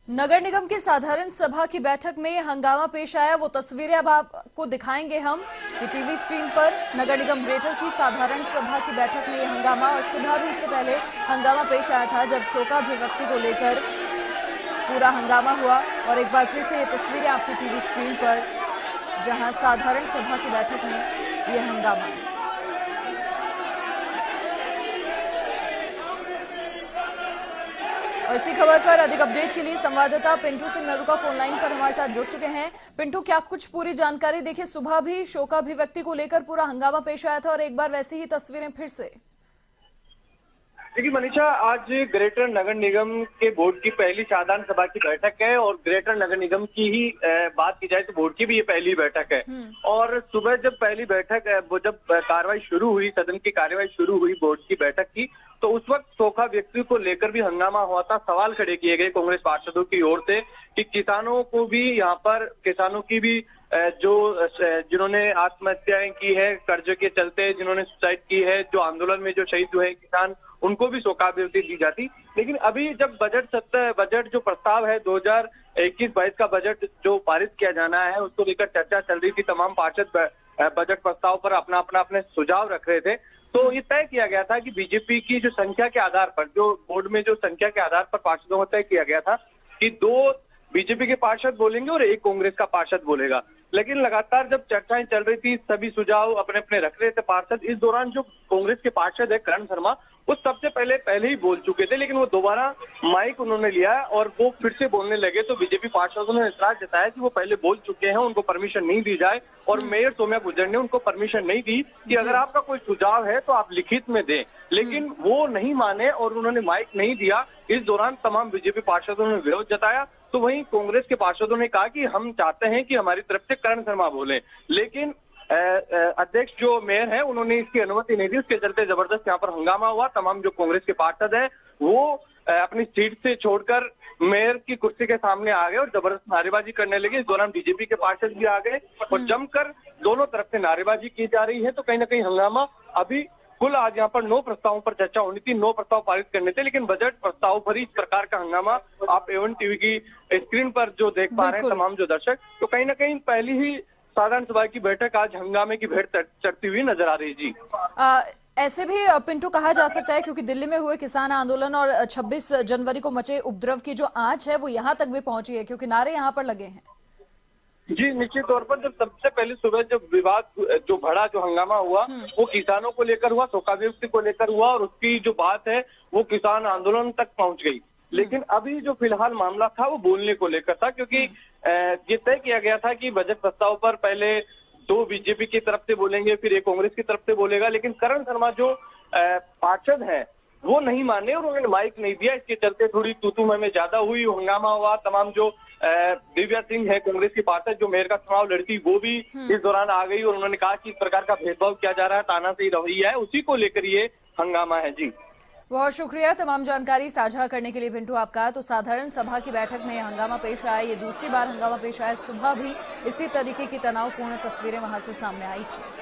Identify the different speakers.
Speaker 1: नगर निगम की साधारण सभा की बैठक में हंगामा पेश आया। वो तस्वीरें अब आपको दिखाएंगे हम ये टीवी स्क्रीन पर। नगर निगम ग्रेटर की साधारण सभा की बैठक में ये हंगामा, और सुबह भी इससे पहले हंगामा पेश आया था जब शोकाभिव्यक्ति को लेकर पूरा हंगामा हुआ। और एक बार फिर से ये तस्वीरें आपकी टीवी स्क्रीन पर, जहां साधारण सभा की बैठक में ये हंगामा। और इसी खबर पर अधिक अपडेट के लिए संवाददाता पिंटू सिंह नरू का फोन लाइन पर हमारे साथ जुड़ चुके हैं। पिंटू, क्या आप कुछ पूरी जानकारी? देखिए, सुबह भी शोकाभिव्यक्ति को लेकर पूरा हंगामा पेश आया था और एक बार वैसी ही तस्वीरें फिर से।
Speaker 2: देखिए मनीषा, आज ग्रेटर नगर निगम के बोर्ड की पहली साधारण सभा की बैठक है और ग्रेटर नगर निगम की ही बात की जाए तो बोर्ड की भी ये पहली बैठक है। और सुबह जब पहली बैठक जब कार्रवाई शुरू हुई, सदन की कार्यवाही शुरू हुई बोर्ड की बैठक की, तो उस वक्त शोका व्यक्ति को लेकर भी हंगामा हुआ था। सवाल खड़े किए गए कांग्रेस पार्षदों की ओर से कि किसानों को भी यहाँ पर, किसानों की भी जिन्होंने आत्महत्याएं की है कर्ज के चलते, जिन्होंने सुसाइड की है, जो आंदोलन में जो शहीद हुए हैं किसान, उनको भी शोकाभिव्यक्ति दी जाती। लेकिन अभी जब बजट जो प्रस्ताव है 2021-22 का बजट जो पारित किया जाना है, उसको लेकर चर्चा चल रही थी। तमाम पार्षद बजट प्रस्ताव पर अपने सुझाव रख रहे थे। तो ये तय किया गया था कि बीजेपी की जो संख्या के आधार पर, जो बोर्ड में जो संख्या के आधार पर पार्षदों को तय किया गया था कि 2 बीजेपी के पार्षद बोलेंगे और 1 कांग्रेस का पार्षद बोलेगा। लेकिन लगातार जब चर्चाएं चल रही थी, सभी सुझाव अपने अपने रख रहे थे पार्षद। इस दौरान जो कांग्रेस के पार्षद है करण शर्मा, वो सबसे पहले ही बोल चुके थे, लेकिन वो दोबारा माइक उन्होंने लिया और वो फिर से बोलने लगे। तो बीजेपी पार्षदों ने ऐतराज जताया कि वो पहले बोल चुके हैं, उनको परमिशन नहीं दी जाए। और मेयर सौम्या गुर्जर ने उनको परमिशन नहीं दी कि अगर आपका कोई सुझाव है तो आप लिखित में दें, लेकिन वो नहीं माने और उन्होंने माइक नहीं दिया। इस दौरान तमाम बीजेपी पार्षदों ने विरोध जताया। तो वहीं कांग्रेस के पार्षदों ने कहा कि हम चाहते हैं कि हमारी तरफ से करण शर्मा बोले, लेकिन अध्यक्ष जो मेयर है उन्होंने इसकी अनुमति नहीं दी। उसके चलते जबरदस्त यहाँ पर हंगामा हुआ। तमाम जो कांग्रेस के पार्षद है वो अपनी सीट से छोड़कर मेयर की कुर्सी के सामने आ गए और जबरदस्त नारेबाजी करने लगे। इस दौरान बीजेपी के पार्षद भी आ गए और जमकर दोनों तरफ से नारेबाजी की जा रही है। तो कहीं ना कहीं हंगामा अभी कुल आज यहाँ पर 9 प्रस्तावों पर चर्चा होनी थी, 9 प्रस्ताव पारित करने थे, लेकिन बजट प्रस्ताव पर इस प्रकार का हंगामा आप A1 टीवी की स्क्रीन पर जो देख पा रहे हैं तमाम जो दर्शक, तो कहीं ना कहीं पहली ही साधारण सभा की बैठक आज हंगामे की भेंट चढ़ती हुई नजर आ रही। जी
Speaker 1: ऐसे भी पिंटू कहा जा सकता है, क्योंकि दिल्ली में हुए किसान आंदोलन और 26 जनवरी को मचे उपद्रव की जो आंच है वो यहाँ तक भी पहुंची है, क्योंकि नारे यहाँ पर लगे हैं।
Speaker 2: जी निश्चित तौर पर जब सबसे पहले सुबह जब विवाद जो बढ़ा, जो हंगामा हुआ, वो किसानों को लेकर हुआ, शोकाभिव्यक्ति को लेकर हुआ और उसकी जो बात है वो किसान आंदोलन तक पहुंच गई। लेकिन अभी जो फिलहाल मामला था वो बोलने को लेकर था, क्योंकि ये तय किया गया था कि बजट प्रस्ताव पर पहले 2 बीजेपी की तरफ से बोलेंगे, फिर 1 कांग्रेस की तरफ से बोलेगा। लेकिन करण शर्मा जो पार्षद है वो नहीं माने और उन्होंने माइक नहीं दिया। इसके चलते थोड़ी तू में ज्यादा हुई, हंगामा हुआ। तमाम जो दिव्या सिंह है कांग्रेस की पार्षद जो मेयर का चुनाव लड़ती, वो भी इस दौरान आ गई और उन्होंने कहा कि इस प्रकार का भेदभाव किया जा रहा है, तानाशाही रवैया है, उसी को लेकर ये हंगामा है। जी
Speaker 1: बहुत शुक्रिया तमाम जानकारी साझा करने के लिए पिंटू आपका। तो साधारण सभा की बैठक में हंगामा पेश आया, ये दूसरी बार हंगामा पेश आया। सुबह भी इसी तरीके की तनावपूर्ण तस्वीरें वहां से सामने आई थी।